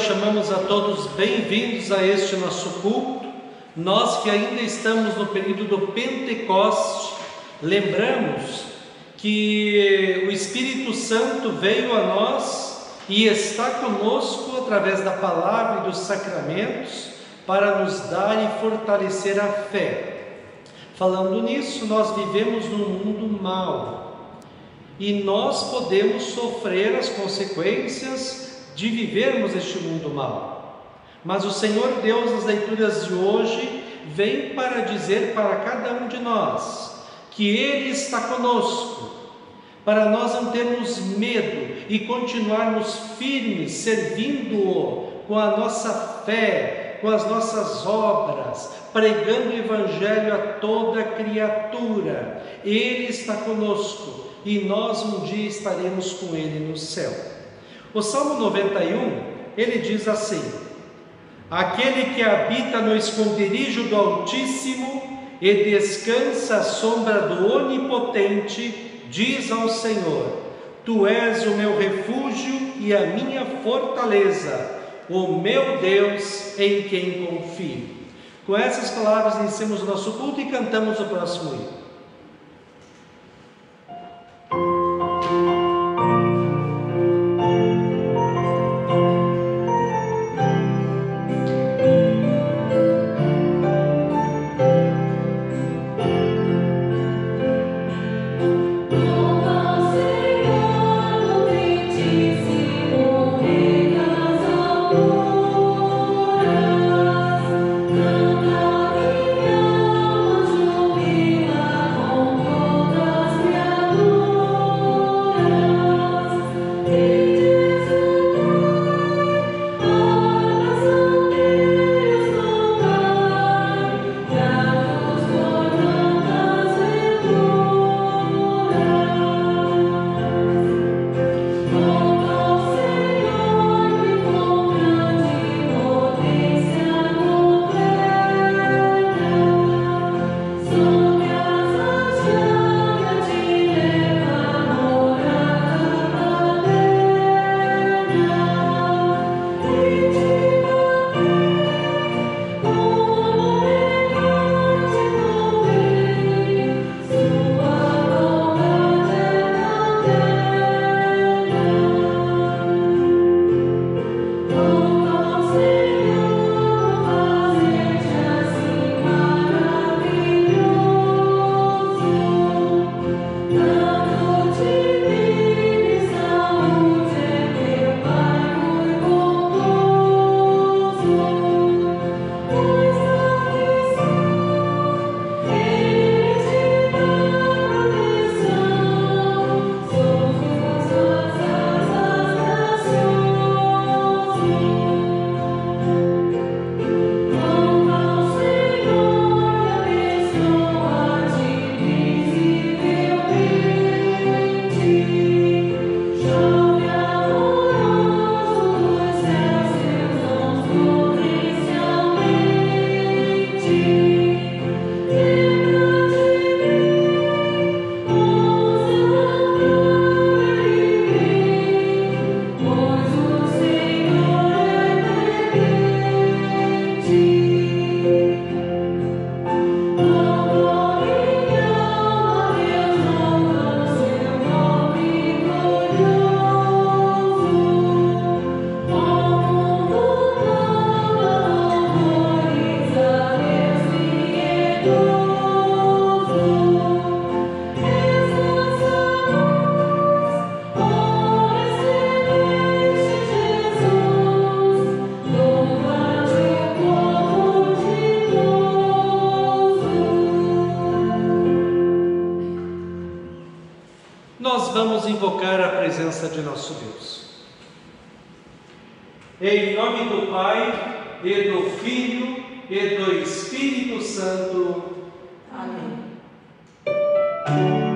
chamamos a todos bem-vindos a este nosso culto. Nós que ainda estamos no período do Pentecoste, lembramos que o Espírito Santo veio a nós e está conosco através da palavra e dos sacramentos para nos dar e fortalecer a fé. Falando nisso, nós vivemos num mundo mau e nós podemos sofrer as consequências de vivermos este mundo mau. Mas o Senhor Deus, nas leituras de hoje, vem para dizer para cada um de nós que Ele está conosco, para nós não termos medo e continuarmos firmes, servindo-o com a nossa fé, com as nossas obras, pregando o Evangelho a toda criatura. Ele está conosco e nós um dia estaremos com Ele no céu. O Salmo 91, ele diz assim: aquele que habita no esconderijo do Altíssimo e descansa à sombra do Onipotente, diz ao Senhor: Tu és o meu refúgio e a minha fortaleza, o meu Deus em quem confio. Com essas palavras iniciamos o nosso culto e cantamos o próximo hino. De nosso Deus. Em nome do Pai, e do Filho, e do Espírito Santo. Amém. Espírito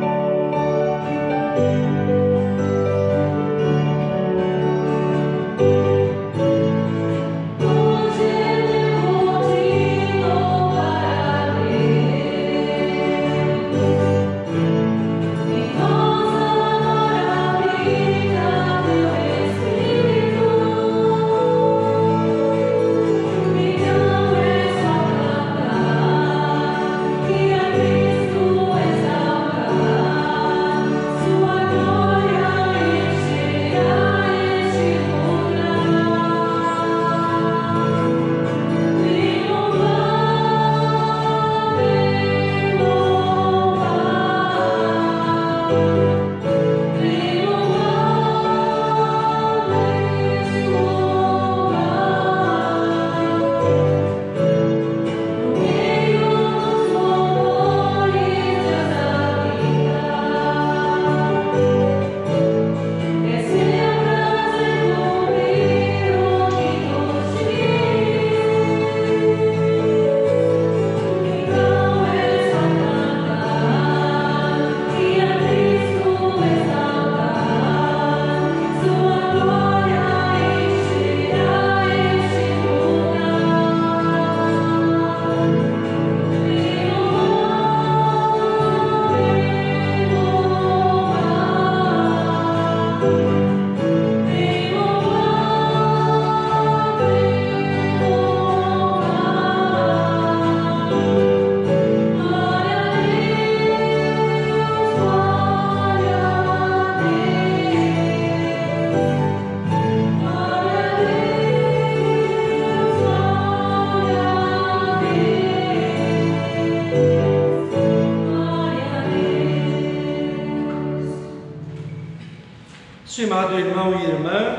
amado irmão e irmã,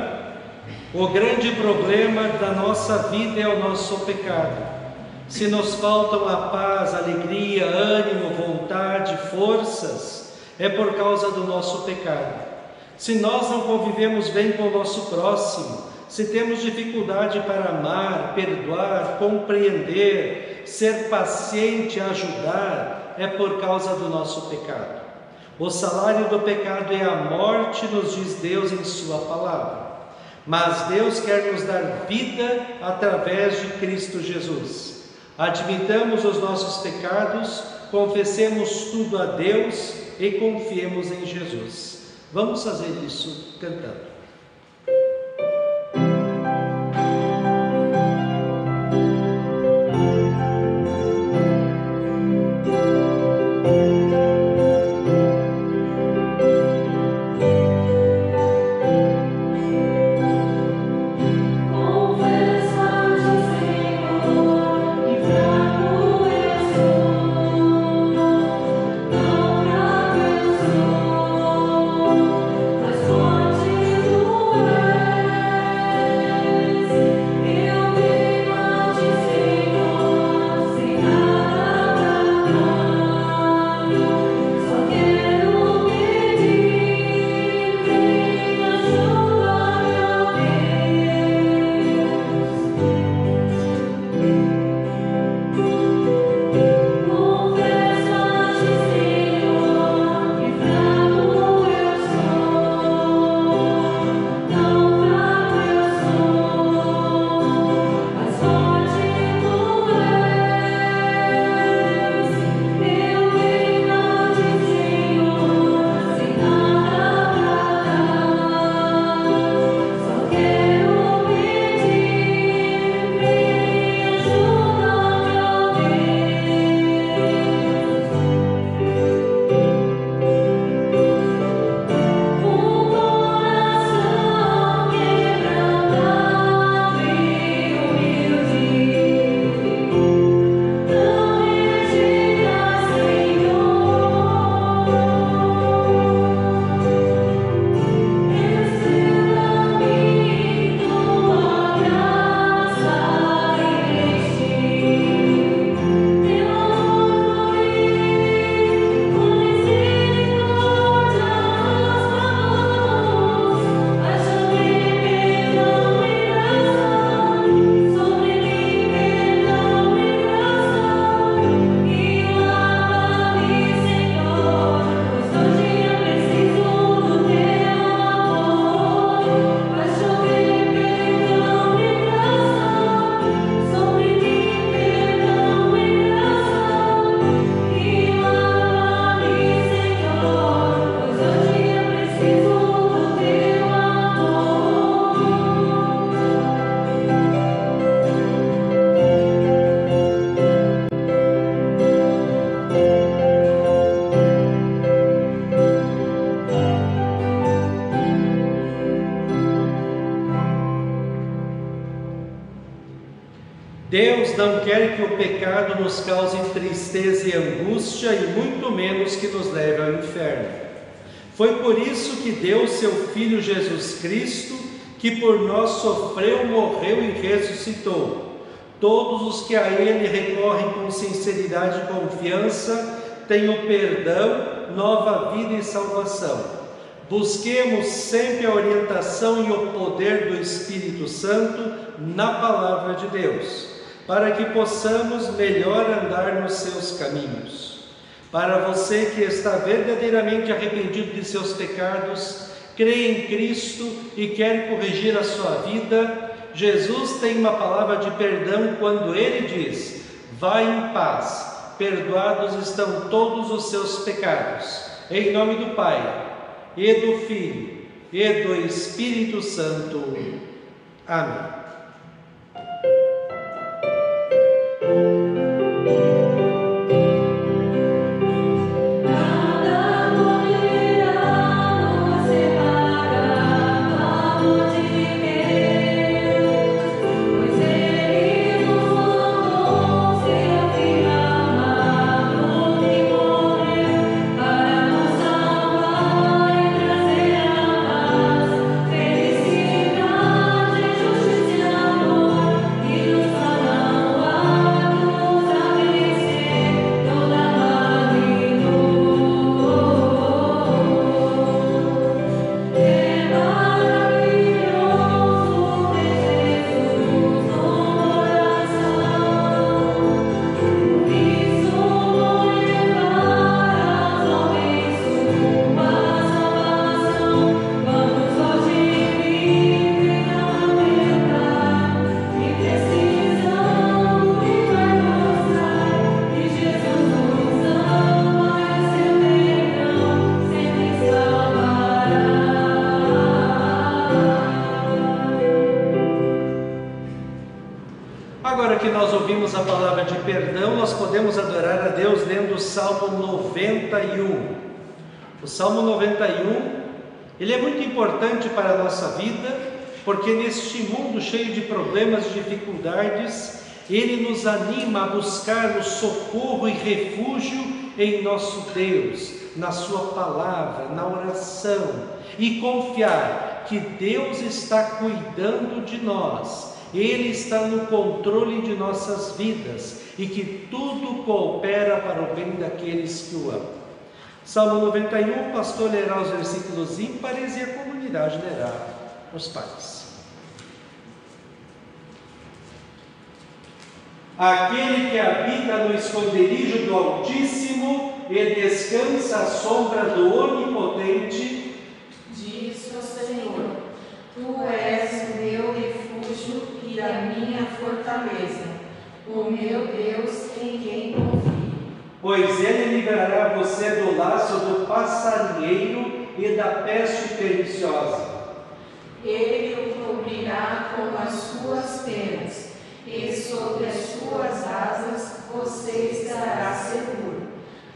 o grande problema da nossa vida é o nosso pecado. Se nos faltam a paz, alegria, ânimo, vontade, forças, é por causa do nosso pecado. Se nós não convivemos bem com o nosso próximo, se temos dificuldade para amar, perdoar, compreender, ser paciente, ajudar, é por causa do nosso pecado. O salário do pecado é a morte, nos diz Deus em sua palavra. Mas Deus quer nos dar vida através de Cristo Jesus. Admitamos os nossos pecados, confessemos tudo a Deus e confiemos em Jesus. Vamos fazer isso cantando. Deus não quer que o pecado nos cause tristeza e angústia, e muito menos que nos leve ao inferno. Foi por isso que deu seu Filho Jesus Cristo, que por nós sofreu, morreu e ressuscitou. Todos os que a Ele recorrem com sinceridade e confiança têm o perdão, nova vida e salvação. Busquemos sempre a orientação e o poder do Espírito Santo na Palavra de Deus, para que possamos melhor andar nos seus caminhos. Para você que está verdadeiramente arrependido de seus pecados, crê em Cristo e quer corrigir a sua vida, Jesus tem uma palavra de perdão quando Ele diz: vá em paz, perdoados estão todos os seus pecados. Em nome do Pai, e do Filho, e do Espírito Santo. Amém. Agora que nós ouvimos a palavra de perdão, nós podemos adorar a Deus lendo o Salmo 91. O Salmo 91, ele é muito importante para a nossa vida, porque neste mundo cheio de problemas e dificuldades, ele nos anima a buscar o socorro e refúgio em nosso Deus, na sua palavra, na oração, e confiar que Deus está cuidando de nós, Ele está no controle de nossas vidas e que tudo coopera para o bem daqueles que o amam. Salmo 91, o pastor lerá os versículos ímpares e a comunidade lerá os pares. Aquele que habita no esconderijo do Altíssimo e descansa à sombra do Onipotente, diz o Senhor: Tu és o meu refúgio e a minha fortaleza, o meu Deus em quem confio. Pois ele livrará você do laço do passarinheiro e da peste perniciosa. Ele o cobrirá com as suas penas, e sobre as suas asas você estará seguro.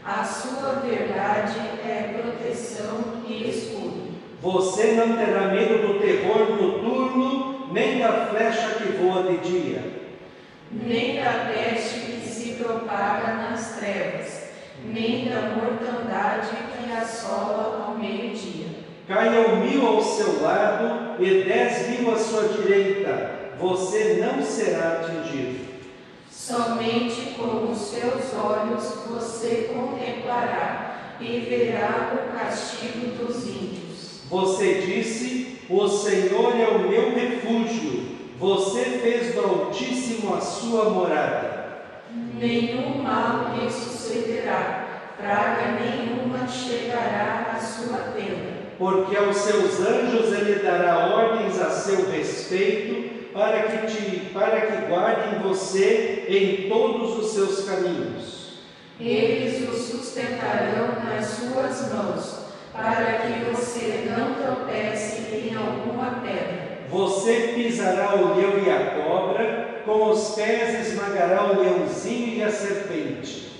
A sua verdade é proteção e escudo. Você não terá medo do terror noturno, nem da flecha que voa de dia, nem da peste que se propaga nas trevas, nem da mortandade que assola ao meio-dia. Caiam 1000 ao seu lado e 10.000 à sua direita, você não será atingido. Somente com os seus olhos você contemplará e verá o castigo dos ímpios. Você disse: o Senhor é o meu refúgio, você fez do Altíssimo a sua morada. Nenhum mal lhe sucederá, praga nenhuma chegará à sua tenda. Porque aos seus anjos ele dará ordens a seu respeito, para que guardem você em todos os seus caminhos. Eles o sustentarão nas suas mãos, para que você não tropece em alguma pedra. Você pisará o leão e a cobra, com os pés esmagará o leãozinho e a serpente.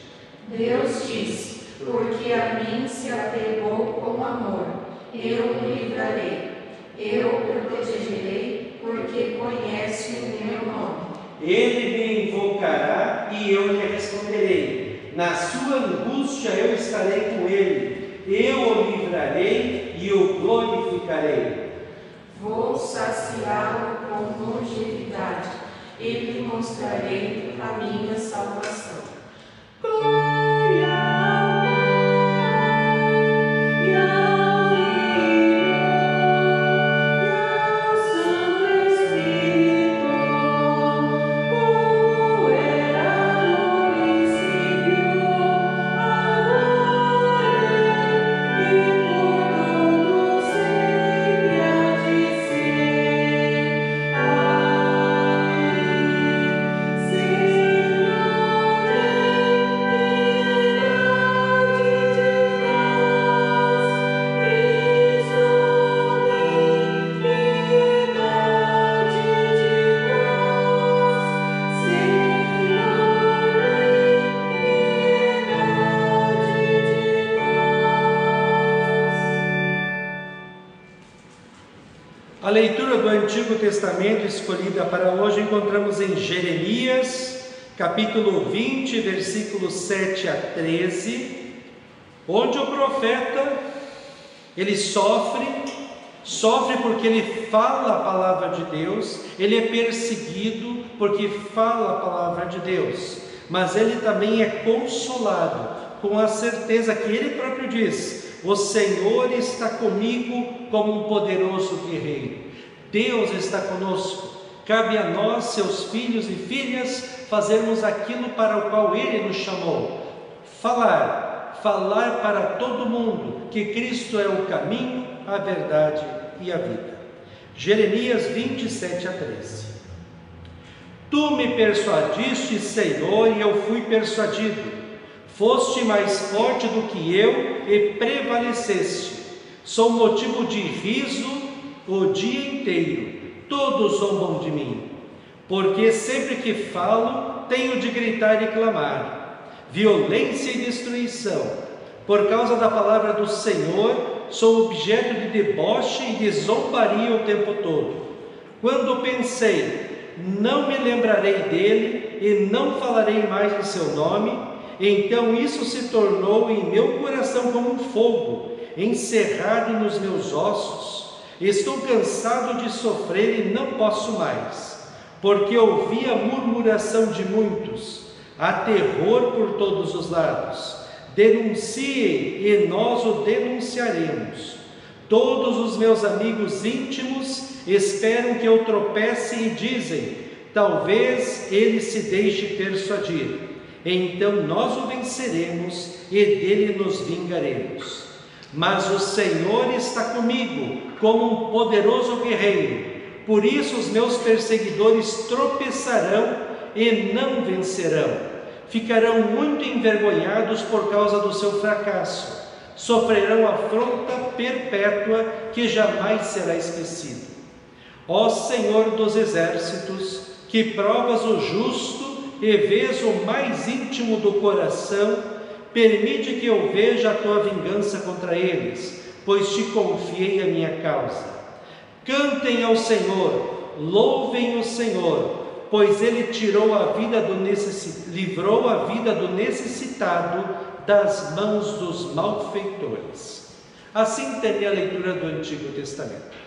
Deus disse: porque a mim se apegou com amor, eu o livrarei, eu o protegerei, porque conhece o meu nome. Ele me invocará e eu lhe responderei. Na sua angústia eu estarei com ele. Eu o livrarei e o glorificarei. Vou saciá-lo com longevidade e lhe mostrarei a minha salvação. Glória! A leitura do Antigo Testamento escolhida para hoje encontramos em Jeremias, capítulo 20, versículos 7 a 13, onde o profeta, ele sofre porque ele fala a palavra de Deus, ele é perseguido porque fala a palavra de Deus, mas ele também é consolado com a certeza que ele próprio diz: o Senhor está comigo como um poderoso guerreiro. Deus está conosco. Cabe a nós, seus filhos e filhas, fazermos aquilo para o qual Ele nos chamou. Falar para todo mundo que Cristo é o caminho, a verdade e a vida. Jeremias 27 a 13. Tu me persuadiste, Senhor, e eu fui persuadido. Foste mais forte do que eu e prevaleceste. Sou motivo de riso o dia inteiro. Todos zombam de mim. porque sempre que falo, tenho de gritar e clamar, violência e destruição. Por causa da palavra do Senhor, sou objeto de deboche e de zombaria o tempo todo. Quando pensei, não me lembrarei dele e não falarei mais em seu nome, então isso se tornou em meu coração como um fogo, encerrado nos meus ossos. Estou cansado de sofrer e não posso mais, porque ouvi a murmuração de muitos, há terror por todos os lados. Denunciem e nós o denunciaremos. Todos os meus amigos íntimos esperam que eu tropece e dizem, talvez ele se deixe persuadir. Então nós o venceremos e dele nos vingaremos. Mas o Senhor está comigo como um poderoso guerreiro. Por isso os meus perseguidores tropeçarão e não vencerão. Ficarão muito envergonhados por causa do seu fracasso. Sofrerão afronta perpétua que jamais será esquecida. Ó Senhor dos exércitos, que provas o justo e vês o mais íntimo do coração, permite que eu veja a tua vingança contra eles, pois te confiei a minha causa. Cantem ao Senhor, louvem o Senhor, pois ele livrou a vida do necessitado das mãos dos malfeitores. Assim termina a leitura do Antigo Testamento.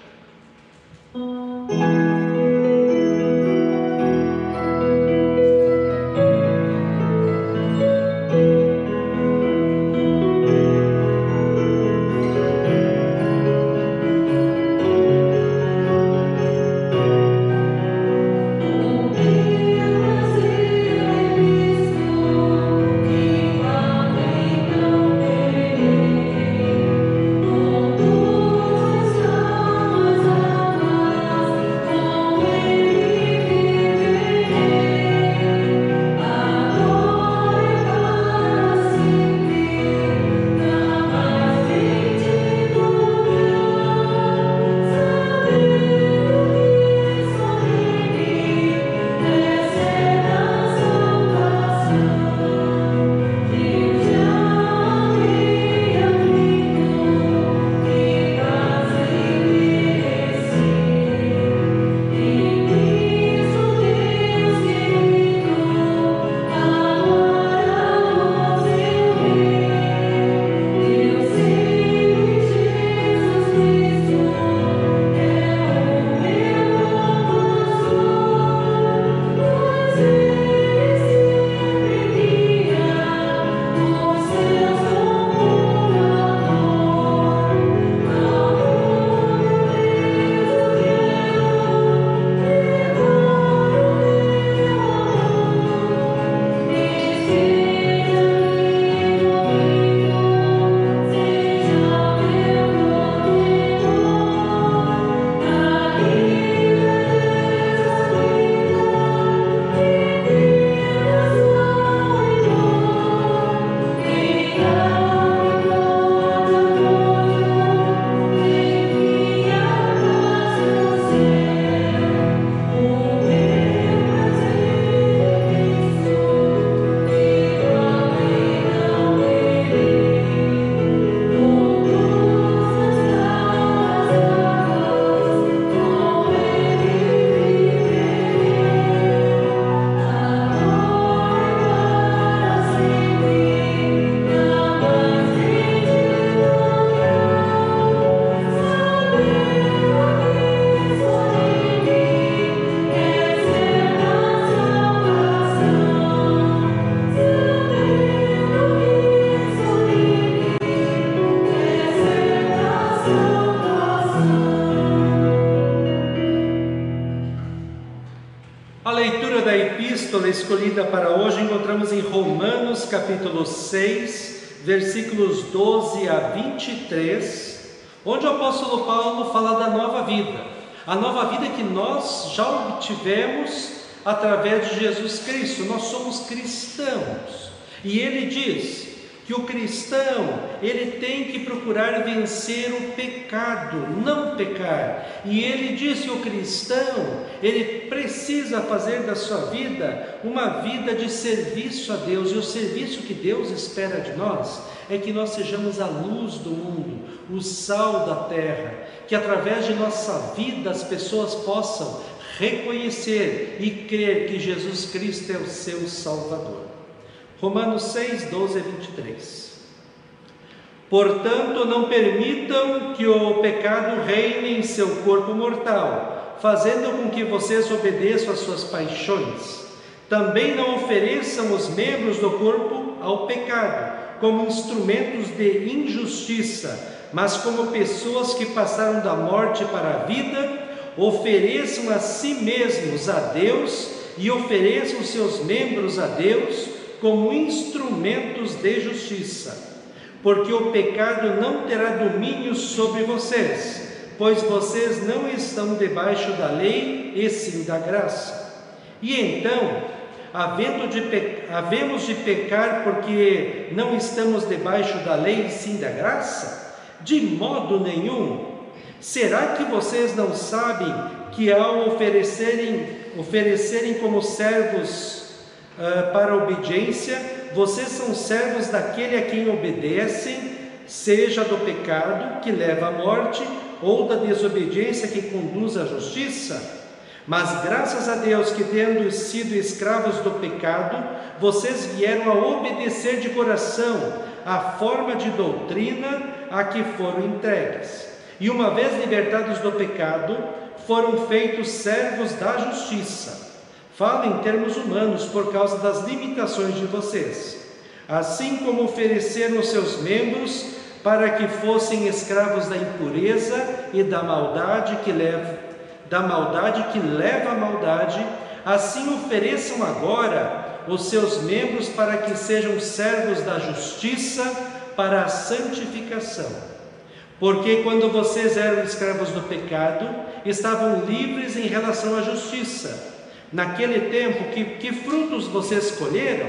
Escolhida para hoje encontramos em Romanos capítulo 6, versículos 12 a 23, onde o apóstolo Paulo fala da nova vida, a nova vida que nós já obtivemos através de Jesus Cristo. Nós somos cristãos, e ele diz: que o cristão, ele tem que procurar vencer o pecado, não pecar. E ele diz que o cristão, ele precisa fazer da sua vida uma vida de serviço a Deus. E o serviço que Deus espera de nós é que nós sejamos a luz do mundo, o sal da terra, que através de nossa vida as pessoas possam reconhecer e crer que Jesus Cristo é o seu Salvador. Romanos 6, 12 a 23. Portanto, não permitam que o pecado reine em seu corpo mortal, fazendo com que vocês obedeçam às suas paixões. Também não ofereçam os membros do corpo ao pecado, como instrumentos de injustiça, mas como pessoas que passaram da morte para a vida. Ofereçam a si mesmos a Deus e ofereçam seus membros a Deus como instrumentos de justiça, porque o pecado não terá domínio sobre vocês, pois vocês não estão debaixo da lei, e sim da graça. E então, havemos de pecar porque não estamos debaixo da lei, e sim da graça? De modo nenhum. Será que vocês não sabem que ao oferecerem como servos para a obediência, vocês são servos daquele a quem obedecem, seja do pecado que leva à morte, ou da desobediência que conduz à justiça? Mas graças a Deus que, tendo sido escravos do pecado, vocês vieram a obedecer de coração a forma de doutrina a que foram entregues. E uma vez libertados do pecado, foram feitos servos da justiça. Falo em termos humanos por causa das limitações de vocês. Assim como ofereceram os seus membros para que fossem escravos da impureza e da maldade que leva à maldade, assim ofereçam agora os seus membros para que sejam servos da justiça para a santificação. Porque quando vocês eram escravos do pecado, estavam livres em relação à justiça. Naquele tempo, que frutos vocês colheram?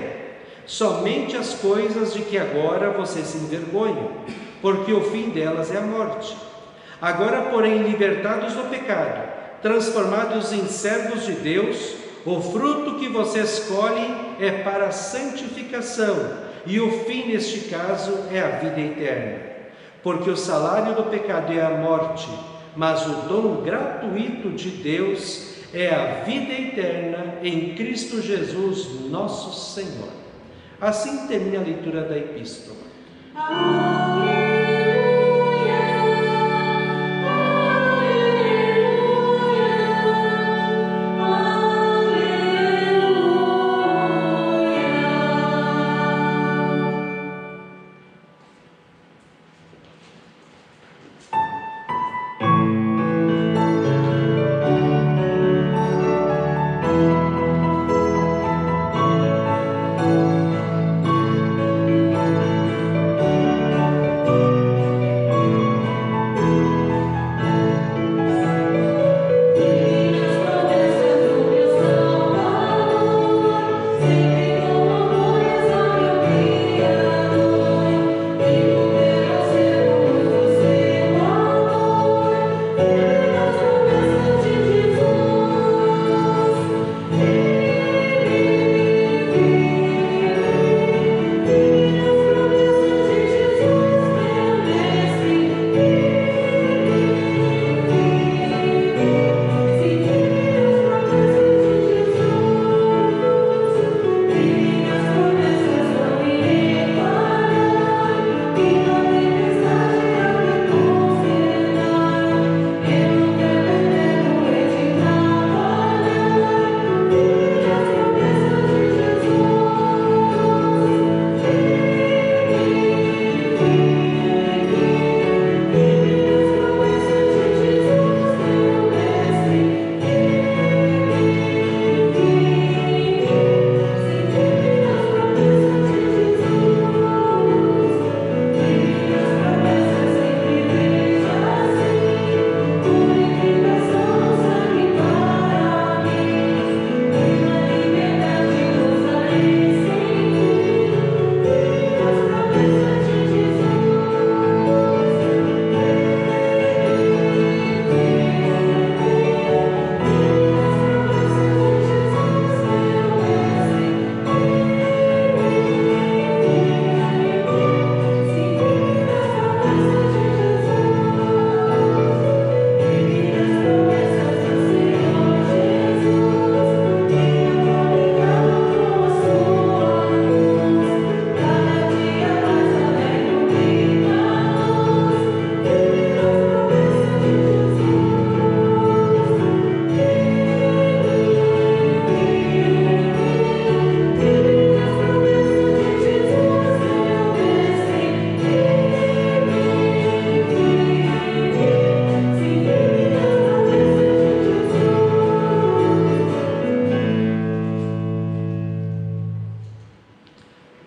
Somente as coisas de que agora vocês se envergonham, porque o fim delas é a morte. Agora, porém, libertados do pecado, transformados em servos de Deus, o fruto que vocês colhem é para a santificação, e o fim, neste caso, é a vida eterna. Porque o salário do pecado é a morte, mas o dom gratuito de Deus é a vida eterna em Cristo Jesus, nosso Senhor. Assim termina a leitura da epístola.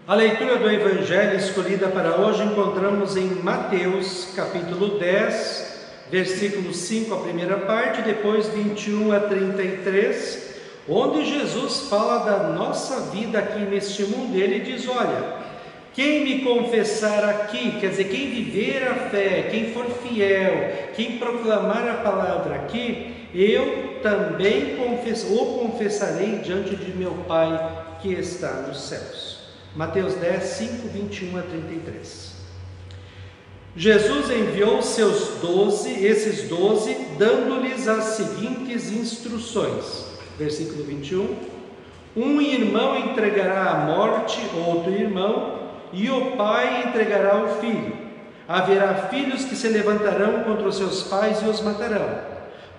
A leitura do Evangelho escolhida para hoje encontramos em Mateus, capítulo 10, versículos 5, a primeira parte, depois 21 a 33, onde Jesus fala da nossa vida aqui neste mundo. Ele diz: olha, quem me confessar aqui, quer dizer, quem viver a fé, quem for fiel, quem proclamar a palavra aqui, eu também o confessarei diante de meu Pai que está nos céus. Mateus 10, 5, 21 a 33. Jesus enviou esses 12, dando-lhes as seguintes instruções. Versículo 21. Um irmão entregará à morte outro irmão, e o pai entregará o filho. Haverá filhos que se levantarão contra os seus pais e os matarão.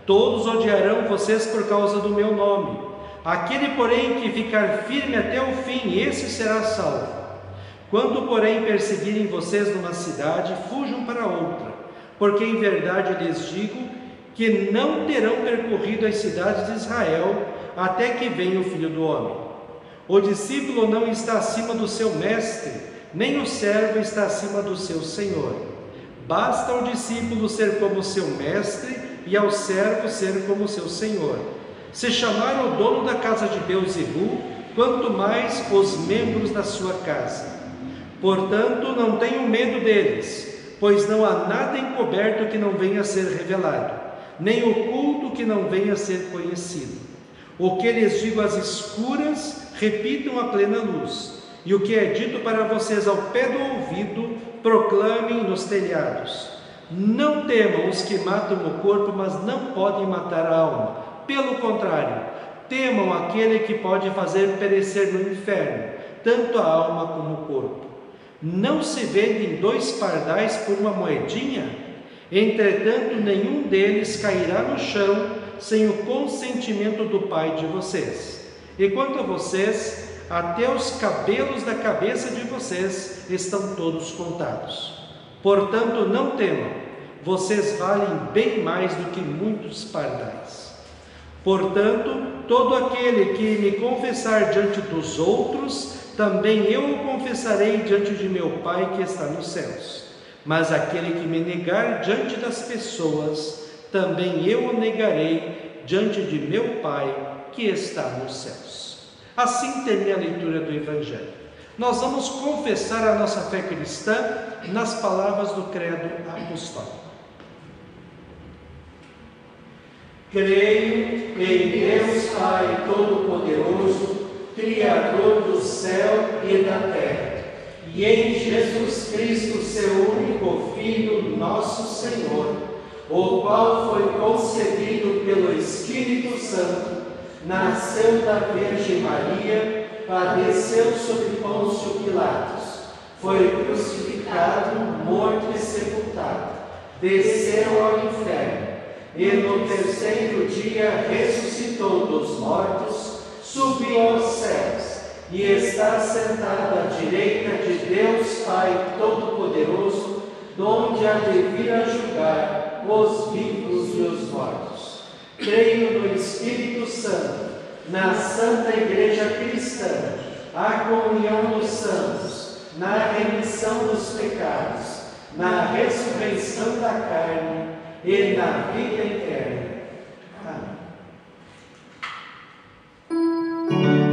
Todos odiarão vocês por causa do meu nome. Aquele, porém, que ficar firme até o fim, esse será salvo. Quando, porém, perseguirem vocês numa cidade, fujam para outra, porque em verdade lhes digo que não terão percorrido as cidades de Israel até que venha o Filho do Homem. O discípulo não está acima do seu mestre, nem o servo está acima do seu senhor. Basta ao discípulo ser como seu mestre e ao servo ser como seu senhor. Se chamar o dono da casa de Beelzebu, quanto mais os membros da sua casa. Portanto, não tenham medo deles, pois não há nada encoberto que não venha a ser revelado, nem oculto que não venha a ser conhecido. O que lhes digo às escuras, repitam à plena luz, e o que é dito para vocês ao pé do ouvido, proclamem nos telhados. Não temam os que matam o corpo, mas não podem matar a alma. Pelo contrário, temam aquele que pode fazer perecer no inferno, tanto a alma como o corpo. Não se vendem 2 pardais por uma moedinha? Entretanto, nenhum deles cairá no chão sem o consentimento do Pai de vocês. E quanto a vocês, até os cabelos da cabeça de vocês estão todos contados. Portanto, não temam, vocês valem bem mais do que muitos pardais. Portanto, todo aquele que me confessar diante dos outros, também eu o confessarei diante de meu Pai que está nos céus. Mas aquele que me negar diante das pessoas, também eu o negarei diante de meu Pai que está nos céus. Assim termina a leitura do Evangelho. Nós vamos confessar a nossa fé cristã nas palavras do credo apostólico. Creio em Deus Pai Todo-Poderoso, Criador do céu e da terra, e em Jesus Cristo, seu único Filho, nosso Senhor, o qual foi concebido pelo Espírito Santo, nasceu da Virgem Maria, padeceu sob Pôncio Pilatos, foi crucificado, morto e sepultado, desceu ao inferno, e no terceiro dia ressuscitou dos mortos, subiu aos céus, e está sentado à direita de Deus Pai Todo-Poderoso, donde há de vir a julgar os vivos e os mortos. Creio no Espírito Santo, na Santa Igreja Cristã, a comunhão dos santos, na remissão dos pecados, na ressurreição da carne e na vida eterna. Amém. Amen.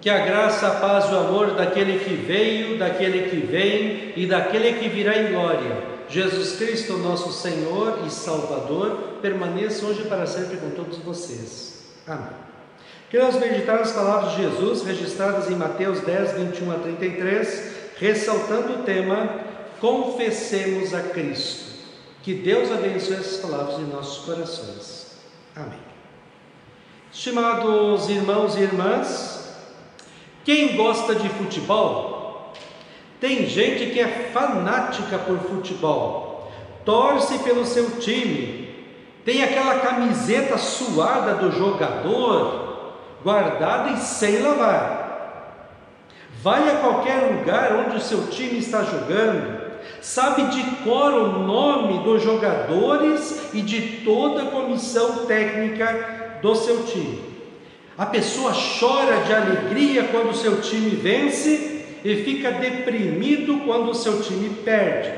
Que a graça, a paz e o amor daquele que veio, daquele que vem e daquele que virá em glória, Jesus Cristo, nosso Senhor e Salvador, permaneça hoje e para sempre com todos vocês. Amém. Queremos meditar as palavras de Jesus registradas em Mateus 10, 21 a 33, ressaltando o tema Confessemos a Cristo. Que Deus abençoe essas palavras em nossos corações. Amém. Estimados irmãos e irmãs, quem gosta de futebol? Tem gente que é fanática por futebol, torce pelo seu time, tem aquela camiseta suada do jogador, guardada e sem lavar. Vai a qualquer lugar onde o seu time está jogando, sabe de cor o nome dos jogadores e de toda a comissão técnica do seu time. A pessoa chora de alegria quando o seu time vence e fica deprimido quando o seu time perde.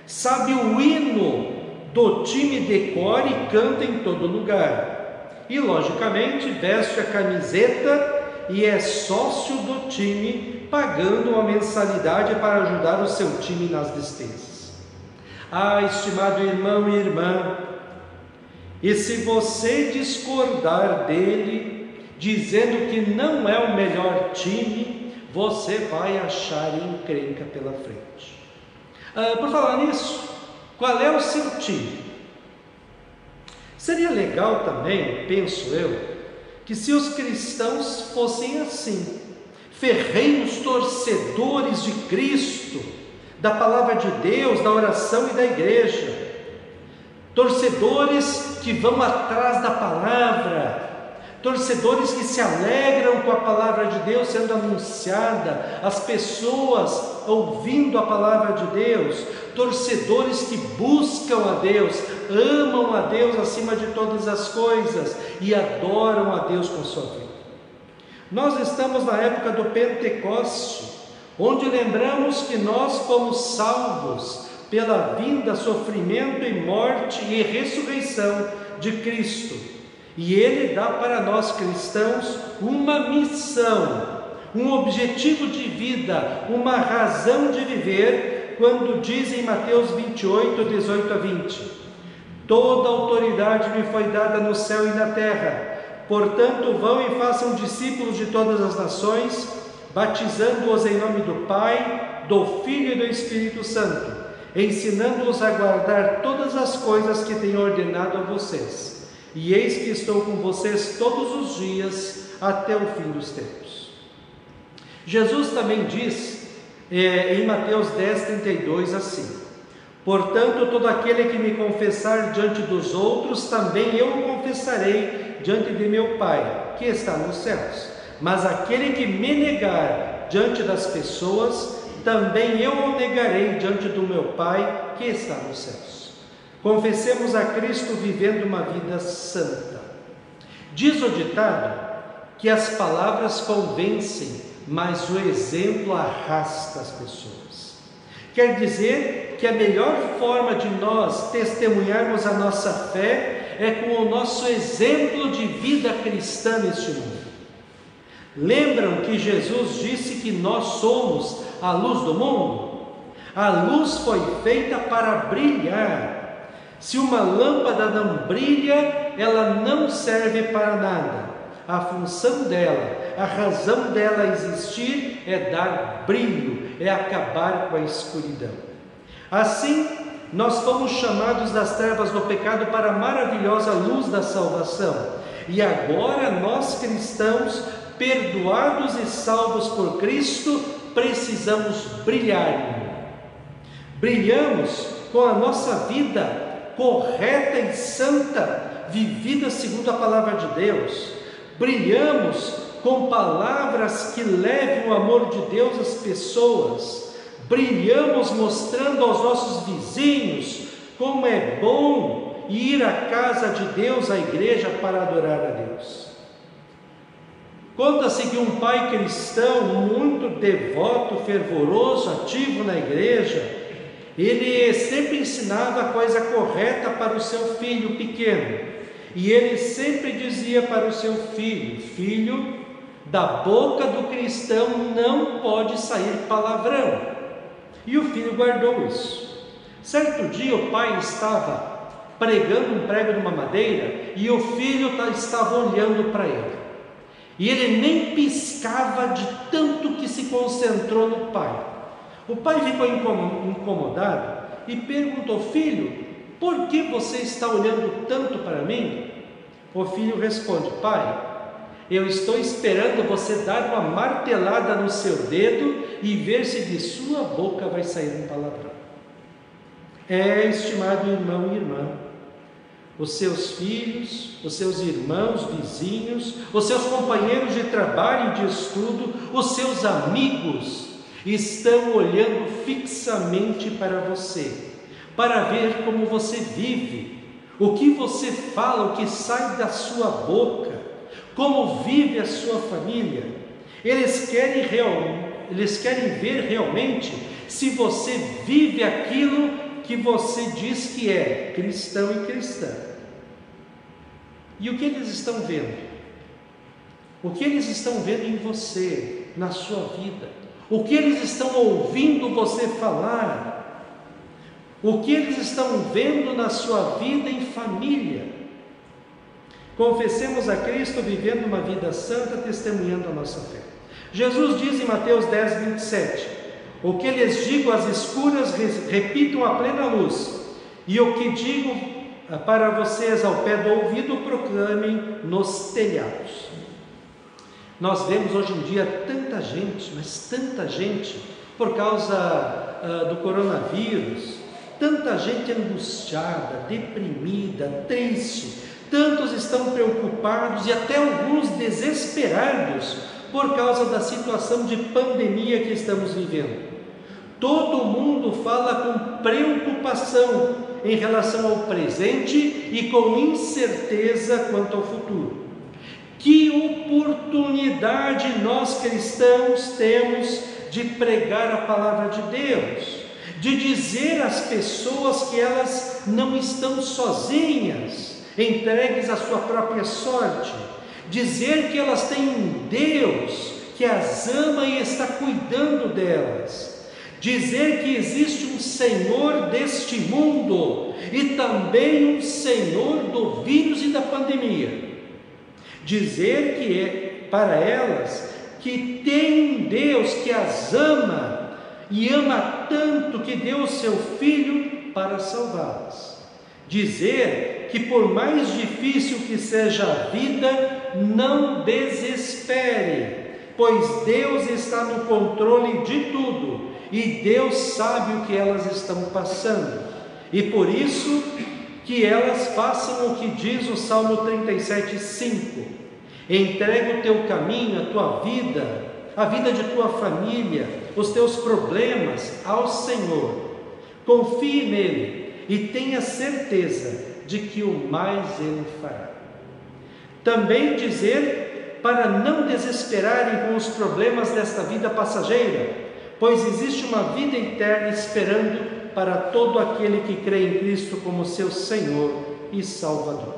Sabe o hino do time de cor e canta em todo lugar. E logicamente veste a camiseta e é sócio do time, pagando uma mensalidade para ajudar o seu time nas despesas. Ah, estimado irmão e irmã, e se você discordar dele, dizendo que não é o melhor time, você vai achar encrenca pela frente. Por falar nisso, qual é o seu time? Seria legal também, penso eu, que se os cristãos fossem assim, ferrenhos torcedores de Cristo, da palavra de Deus, da oração e da igreja, torcedores que vão atrás da palavra, torcedores que se alegram com a palavra de Deus sendo anunciada, as pessoas ouvindo a palavra de Deus, torcedores que buscam a Deus, amam a Deus acima de todas as coisas e adoram a Deus com sua vida. Nós estamos na época do Pentecoste, onde lembramos que nós fomos salvos pela vinda, sofrimento e morte e ressurreição de Cristo. E Ele dá para nós cristãos uma missão, um objetivo de vida, uma razão de viver, quando diz em Mateus 28, 18 a 20: toda autoridade me foi dada no céu e na terra, portanto vão e façam discípulos de todas as nações, batizando-os em nome do Pai, do Filho e do Espírito Santo, ensinando-os a guardar todas as coisas que tenho ordenado a vocês. E eis que estou com vocês todos os dias até o fim dos tempos. Jesus também diz em Mateus 10, 32 assim: portanto, todo aquele que me confessar diante dos outros, também eu o confessarei diante de meu Pai, que está nos céus. Mas aquele que me negar diante das pessoas, também eu o negarei diante do meu Pai, que está nos céus. Confessemos a Cristo vivendo uma vida santa. Diz o ditado que as palavras convencem, mas o exemplo arrasta as pessoas. Quer dizer que a melhor forma de nós testemunharmos a nossa fé é com o nosso exemplo de vida cristã neste mundo. Lembram que Jesus disse que nós somos a luz do mundo? A luz foi feita para brilhar. Se uma lâmpada não brilha, ela não serve para nada. A função dela, a razão dela existir é dar brilho, é acabar com a escuridão. Assim, nós fomos chamados das trevas do pecado para a maravilhosa luz da salvação. E agora nós cristãos, perdoados e salvos por Cristo, precisamos brilhar. Brilhamos com a nossa vida correta e santa, vivida segundo a palavra de Deus. Brilhamos com palavras que levem o amor de Deus às pessoas. Brilhamos mostrando aos nossos vizinhos como é bom ir à casa de Deus, à igreja, para adorar a Deus. Conta-se que um pai cristão muito devoto, fervoroso, ativo na igreja, ele sempre ensinava a coisa correta para o seu filho pequeno. E ele sempre dizia para o seu filho: filho, Da boca do cristão não pode sair palavrão. E o filho guardou isso. Certo dia o pai estava pregando um prego de uma madeira e o filho estava olhando para ele. E ele nem piscava de tanto que se concentrou no pai. O pai ficou incomodado e perguntou: filho, por que você está olhando tanto para mim? O filho responde: pai, eu estou esperando você dar uma martelada no seu dedo e ver se de sua boca vai sair um palavrão. Estimado irmão e irmã, os seus filhos, os seus irmãos, vizinhos, os seus companheiros de trabalho e de estudo, os seus amigos estão olhando fixamente para você, para ver como você vive, o que você fala, o que sai da sua boca, como vive a sua família. Eles querem ver realmente se você vive aquilo que você diz que é cristão e cristã. E o que eles estão vendo? O que eles estão vendo em você, na sua vida? O que eles estão ouvindo você falar? O que eles estão vendo na sua vida em família? Confessemos a Cristo vivendo uma vida santa, testemunhando a nossa fé. Jesus diz em Mateus 10, 27, o que lhes digo às escuras, repitam à plena luz, e o que digo para vocês ao pé do ouvido, proclamem nos telhados. Nós vemos hoje em dia tanta gente, mas tanta gente, por causa do coronavírus, tanta gente angustiada, deprimida, triste, tantos estão preocupados e até alguns desesperados por causa da situação de pandemia que estamos vivendo. Todo mundo fala com preocupação em relação ao presente e com incerteza quanto ao futuro. Que oportunidade nós cristãos temos de pregar a palavra de Deus, de dizer às pessoas que elas não estão sozinhas, entregues à sua própria sorte, dizer que elas têm um Deus que as ama e está cuidando delas, dizer que existe um Senhor deste mundo e também um Senhor do vírus e da pandemia, dizer que é para elas que tem um Deus que as ama e ama tanto que deu o seu Filho para salvá-las, dizer que por mais difícil que seja a vida, não desespere, pois Deus está no controle de tudo e Deus sabe o que elas estão passando, e por isso que elas façam o que diz o Salmo 37:5: entrega o teu caminho, a tua vida, a vida de tua família, os teus problemas ao Senhor, confie nele e tenha certeza de que o mais ele fará. Também dizer para não desesperarem com os problemas desta vida passageira, pois existe uma vida eterna esperando para todo aquele que crê em Cristo como seu Senhor e Salvador.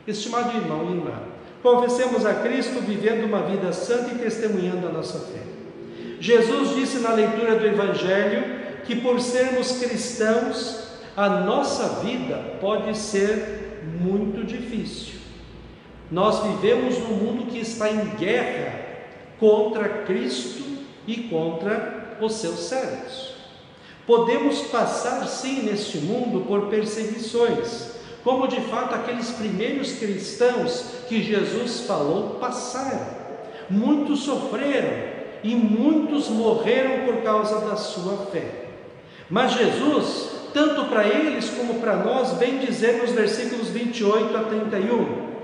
Estimado irmão e irmã, confessemos a Cristo vivendo uma vida santa e testemunhando a nossa fé. Jesus disse na leitura do Evangelho que por sermos cristãos, a nossa vida pode ser muito difícil. Nós vivemos num mundo que está em guerra contra Cristo e contra os seus servos. Podemos passar sim neste mundo por perseguições, como de fato aqueles primeiros cristãos que Jesus falou passaram. Muitos sofreram e muitos morreram por causa da sua fé. Mas Jesus, tanto para eles como para nós, vem dizer nos versículos 28 a 31,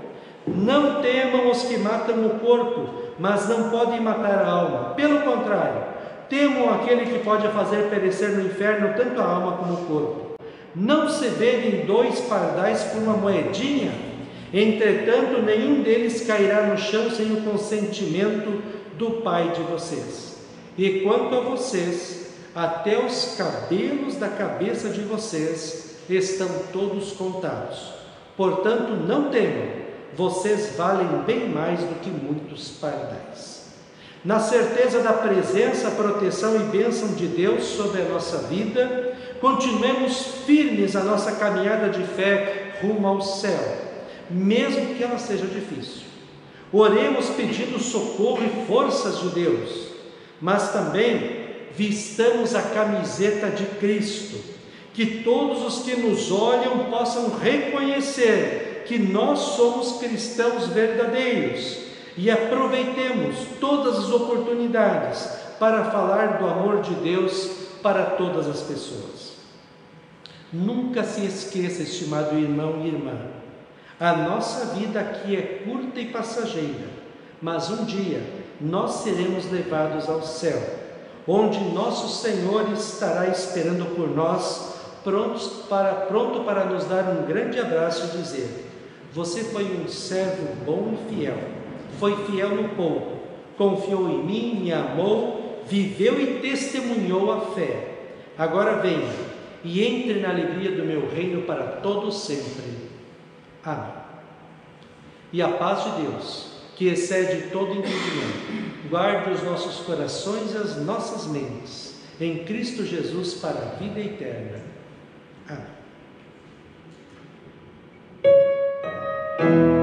não temam os que matam o corpo, mas não podem matar a alma. Pelo contrário, temam aquele que pode fazer perecer no inferno tanto a alma como o corpo. Não se vendem 2 pardais por uma moedinha? Entretanto, nenhum deles cairá no chão sem o consentimento do Pai de vocês. E quanto a vocês, até os cabelos da cabeça de vocês estão todos contados. Portanto, não temam, vocês valem bem mais do que muitos pardais. Na certeza da presença, proteção e bênção de Deus sobre a nossa vida, continuemos firmes a nossa caminhada de fé rumo ao céu, mesmo que ela seja difícil. Oremos pedindo socorro e forças de Deus, mas também vistamos a camiseta de Cristo, que todos os que nos olham possam reconhecer que nós somos cristãos verdadeiros e aproveitemos todas as oportunidades para falar do amor de Deus para todas as pessoas. Nunca se esqueça, estimado irmão e irmã, a nossa vida aqui é curta e passageira, mas um dia nós seremos levados ao céu, onde nosso Senhor estará esperando por nós, pronto para nos dar um grande abraço e dizer: você foi um servo bom e fiel, foi fiel no pouco, confiou em mim, me amou, viveu e testemunhou a fé. Agora venha e entre na alegria do meu reino para todo sempre. Amém. E a paz de Deus, que excede todo entendimento, guarde os nossos corações e as nossas mentes em Cristo Jesus para a vida eterna. Amém. Senhor.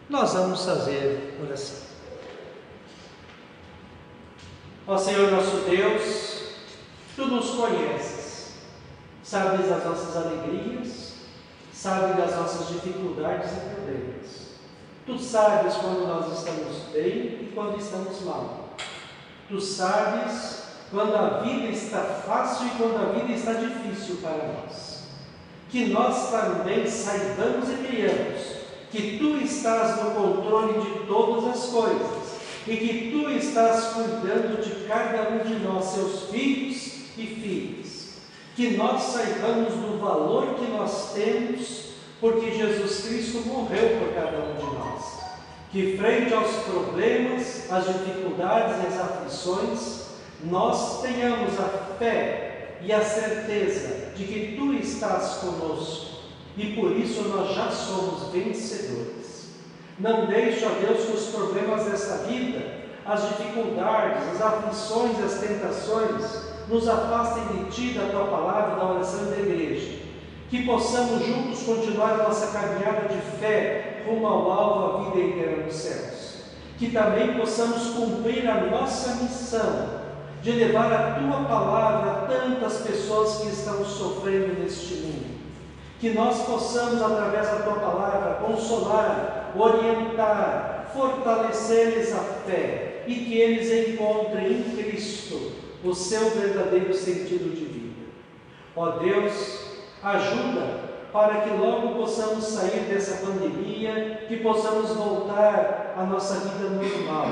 Nós vamos fazer oração. Ó Senhor nosso Deus, Tu nos conheces, sabes das nossas alegrias, sabes das nossas dificuldades e problemas. Tu sabes quando nós estamos bem e quando estamos mal. Tu sabes quando a vida está fácil e quando a vida está difícil para nós. Que nós também saibamos e creiamos que Tu estás no controle de todas as coisas e que Tu estás cuidando de cada um de nós, seus filhos e filhas. Que nós saibamos do valor que nós temos, porque Jesus Cristo morreu por cada um de nós. Que frente aos problemas, às dificuldades e às aflições, nós tenhamos a fé e a certeza de que Tu estás conosco e por isso nós já somos vencedores. Não deixe, ó Deus, que os problemas desta vida, as dificuldades, as aflições e as tentações nos afastem de Ti, da Tua palavra, da oração da igreja. Que possamos juntos continuar a nossa caminhada de fé rumo ao alvo, a vida eterna nos céus. Que também possamos cumprir a nossa missão de levar a Tua palavra a tantas pessoas que estão sofrendo neste mundo. Que nós possamos, através da Tua palavra, consolar, orientar, fortalecer-lhes a fé e que eles encontrem em Cristo o seu verdadeiro sentido de vida. Ó Deus, ajuda para que logo possamos sair dessa pandemia, que possamos voltar à nossa vida normal.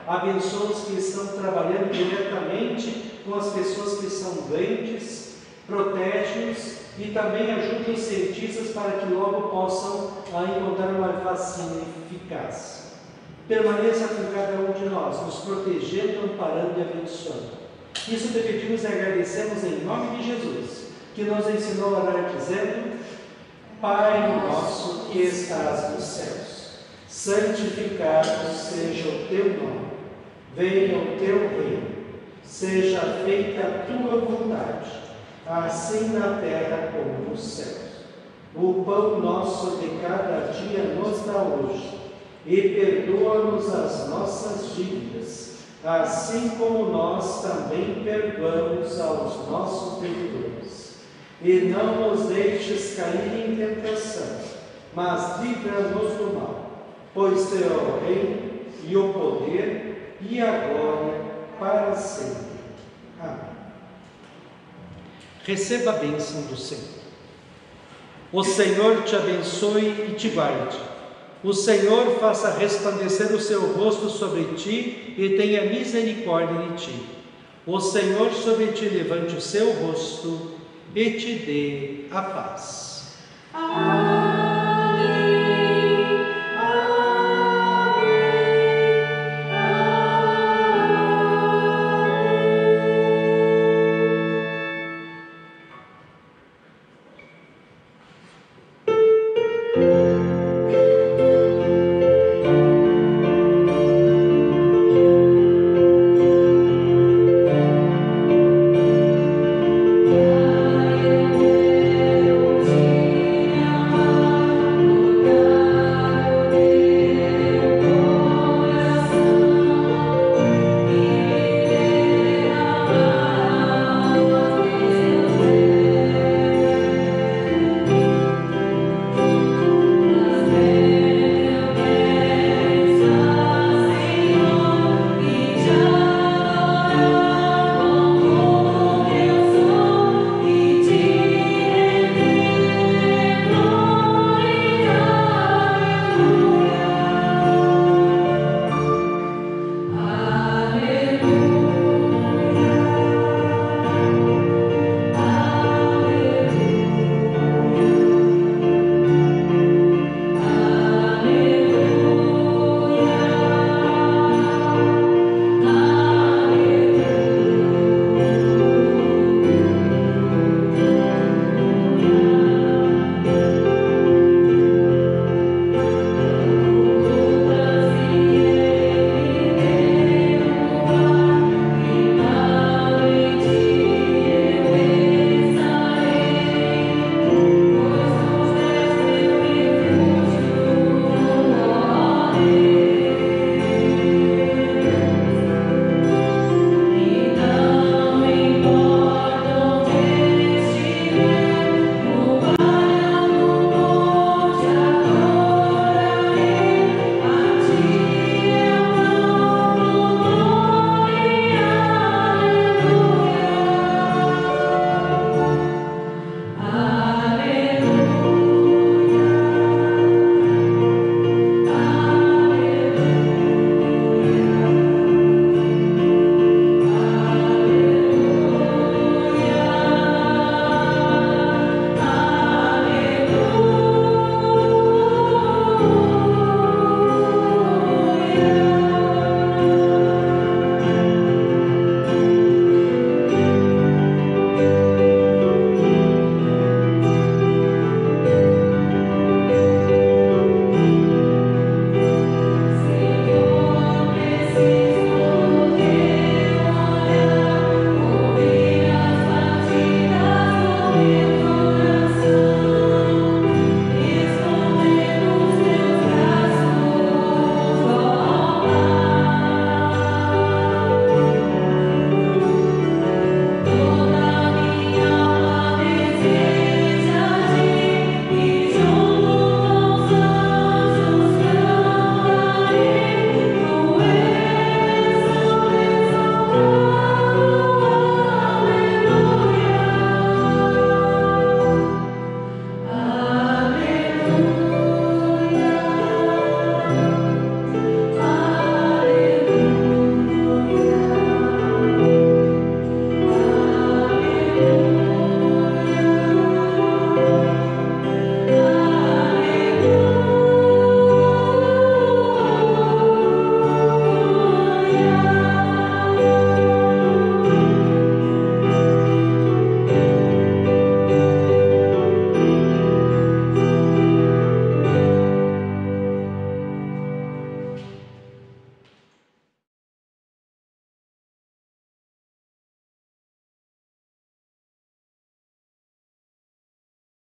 Abençoa os que estão trabalhando diretamente com as pessoas que são doentes, protege-os e também ajuda os cientistas para que logo possam encontrar uma vacina eficaz. Permaneça com cada um de nós, nos protegendo, amparando e abençoando. Isso te pedimos e agradecemos em nome de Jesus, que nos ensinou a orar dizendo: Pai nosso que estás nos céus, santificado seja o Teu nome, venha o Teu reino, seja feita a Tua vontade, assim na terra como nos céus. O pão nosso de cada dia nos dá hoje, e perdoa-nos as nossas dívidas, assim como nós também perdoamos aos nossos devedores. E não nos deixes cair em tentação, mas livra-nos do mal, pois Teu é o reino, e o poder, e a glória, para sempre. Amém. Receba a bênção do Senhor. O Senhor te abençoe e te guarde. O Senhor faça resplandecer o seu rosto sobre ti e tenha misericórdia de ti. O Senhor sobre ti levante o seu rosto e te dê a paz. Amém.